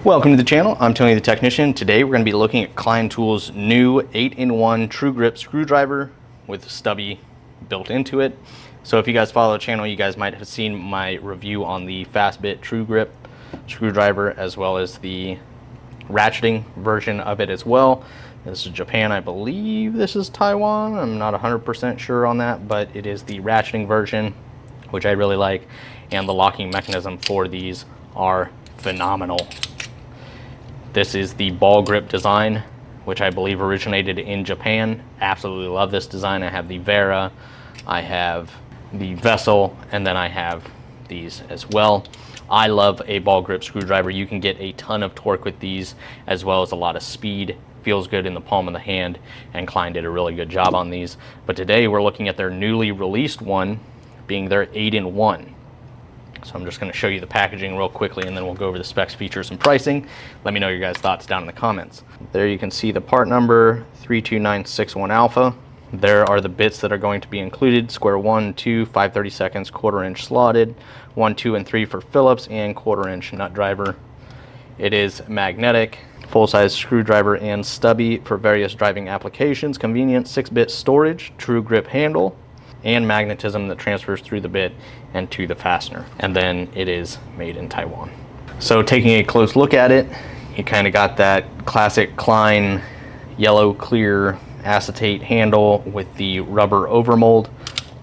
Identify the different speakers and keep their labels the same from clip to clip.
Speaker 1: Welcome to the channel. I'm Tony the Technician. Today we're going to be looking at Klein Tools' new 8-in-1 Tru Grip Screwdriver with a stubby built into it. So if you guys follow the channel, you guys might have seen my review on the fast bit Tru Grip Screwdriver, as well as the ratcheting version of it as well. This is Japan, I believe this is Taiwan. I'm not 100% sure on that, but it is the ratcheting version, which I really like, and the locking mechanism for these are phenomenal. This is the ball grip design, which I believe originated in Japan. Absolutely love this design. I have the Vera, I have the Vessel, and then I have these as well. I love a ball grip screwdriver. You can get a ton of torque with these, as well as a lot of speed. Feels good in the palm of the hand, and Klein did a really good job on these. But today we're looking at their newly released one, being their 8-in-1. So I'm just going to show you the packaging real quickly, and then we'll go over the specs, features, and pricing. Let me know your guys' thoughts down in the comments. There you can see the part number 32961 alpha. There are the bits that are going to be included: square 1, 2, 5/32, 1/4" slotted, 1, 2, and 3 for Phillips, and 1/4" nut driver. It is magnetic, full-size screwdriver and stubby for various driving applications, convenient 6-bit storage, Tru Grip handle, and magnetism that transfers through the bit and to the fastener. And then it is made in Taiwan. So taking a close look at it, you kind of got that classic Klein yellow clear acetate handle with the rubber overmold,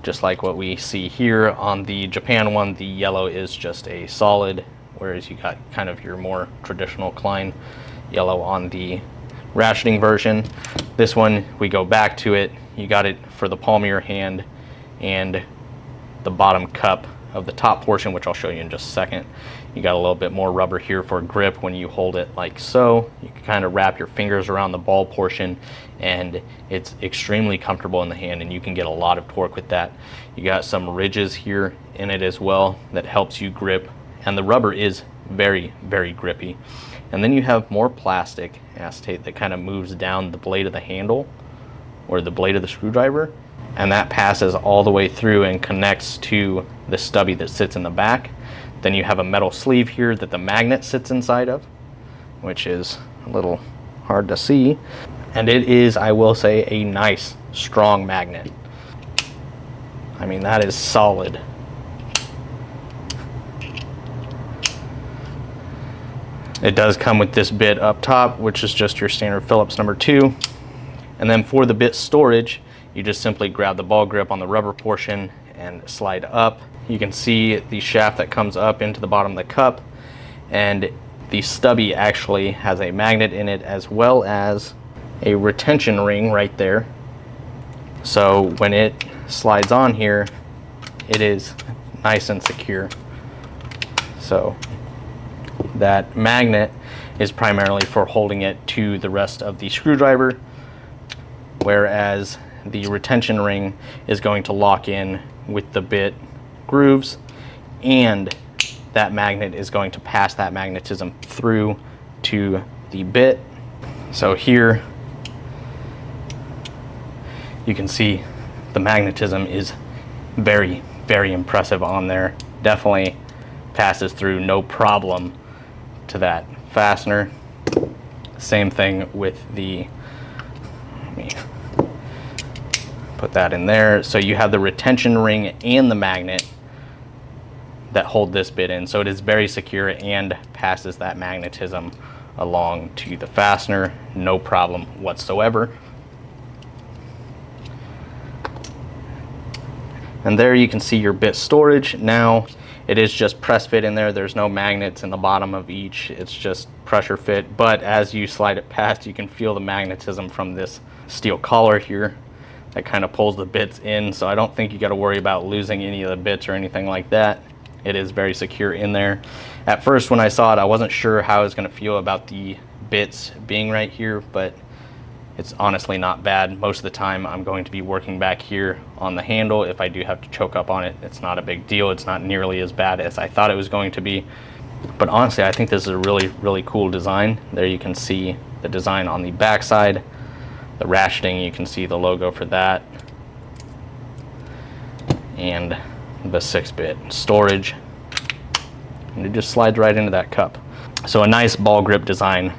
Speaker 1: just like what we see here on the Japan one. The yellow is just a solid, whereas you got kind of your more traditional Klein yellow on the ratcheting version. This one, we go back to it, you got it for the palm of your hand and the bottom cup of the top portion, which I'll show you in just a second. You got a little bit more rubber here for grip when you hold it like so. You can kind of wrap your fingers around the ball portion, and it's extremely comfortable in the hand, and you can get a lot of torque with that. You got some ridges here in it as well that helps you grip, and the rubber is very, very grippy. And then you have more plastic acetate that kind of moves down the blade of the handle, or the blade of the screwdriver, and that passes all the way through and connects to the stubby that sits in the back. Then you have a metal sleeve here that the magnet sits inside of, which is a little hard to see. And it is, I will say, a nice, strong magnet. I mean, that is solid. It does come with this bit up top, which is just your standard Phillips number 2. And then for the bit storage, you just simply grab the ball grip on the rubber portion and slide up. You can see the shaft that comes up into the bottom of the cup, and the stubby actually has a magnet in it, as well as a retention ring right there. So when it slides on here, it is nice and secure. So that magnet is primarily for holding it to the rest of the screwdriver, whereas the retention ring is going to lock in with the bit grooves, and that magnet is going to pass that magnetism through to the bit. So here you can see the magnetism is very, very impressive on there. Definitely passes through no problem to that fastener. Same thing with the, let me put that in there. So you have the retention ring and the magnet that hold this bit in. So it is very secure and passes that magnetism along to the fastener, no problem whatsoever. And there you can see your bit storage. Now it is just press fit in there. There's no magnets in the bottom of each. It's just pressure fit. But as you slide it past, you can feel the magnetism from this steel collar here that kind of pulls the bits in. So I don't think you got to worry about losing any of the bits or anything like that. It is very secure in there. At first when I saw it, I wasn't sure how I was going to feel about the bits being right here, but it's honestly not bad. Most of the time I'm going to be working back here on the handle. If I do have to choke up on it, it's not a big deal. It's not nearly as bad as I thought it was going to be. But honestly, I think this is a really, really cool design. There you can see the design on the back side. The ratcheting, you can see the logo for that. And the 6-bit storage. And it just slides right into that cup. So a nice ball grip design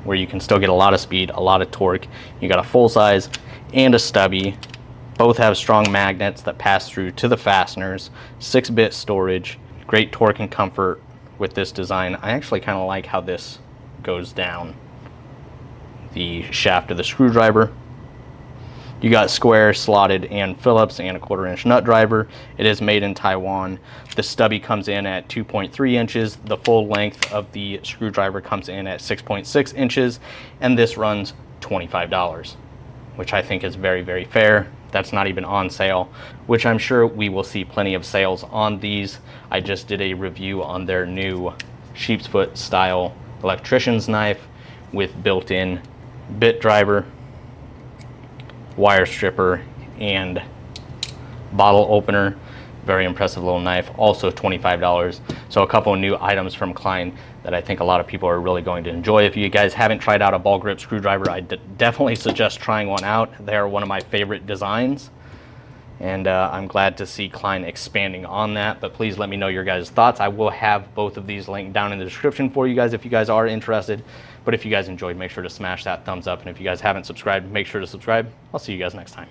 Speaker 1: where you can still get a lot of speed, a lot of torque. You got a full size and a stubby. Both have strong magnets that pass through to the fasteners, 6-bit storage, great torque and comfort with this design. I actually kind of like how this goes down the shaft of the screwdriver. You got square, slotted, and Phillips, and a 1/4-inch nut driver. It is made in Taiwan. The stubby comes in at 2.3 inches. The full length of the screwdriver comes in at 6.6 inches, and this runs $25, which I think is very, very fair. That's not even on sale, which I'm sure we will see plenty of sales on these. I just did a review on their new sheep's foot style electrician's knife with built-in bit driver, wire stripper, and bottle opener. Very impressive little knife, also $25. So a couple of new items from Klein that I think a lot of people are really going to enjoy. If you guys haven't tried out a ball grip screwdriver, I definitely suggest trying one out. They're one of my favorite designs, and I'm glad to see Klein expanding on that. But please let me know your guys' thoughts. I will have both of these linked down in the description for you guys if you guys are interested. But if you guys enjoyed, make sure to smash that thumbs up. And if you guys haven't subscribed, make sure to subscribe. I'll see you guys next time.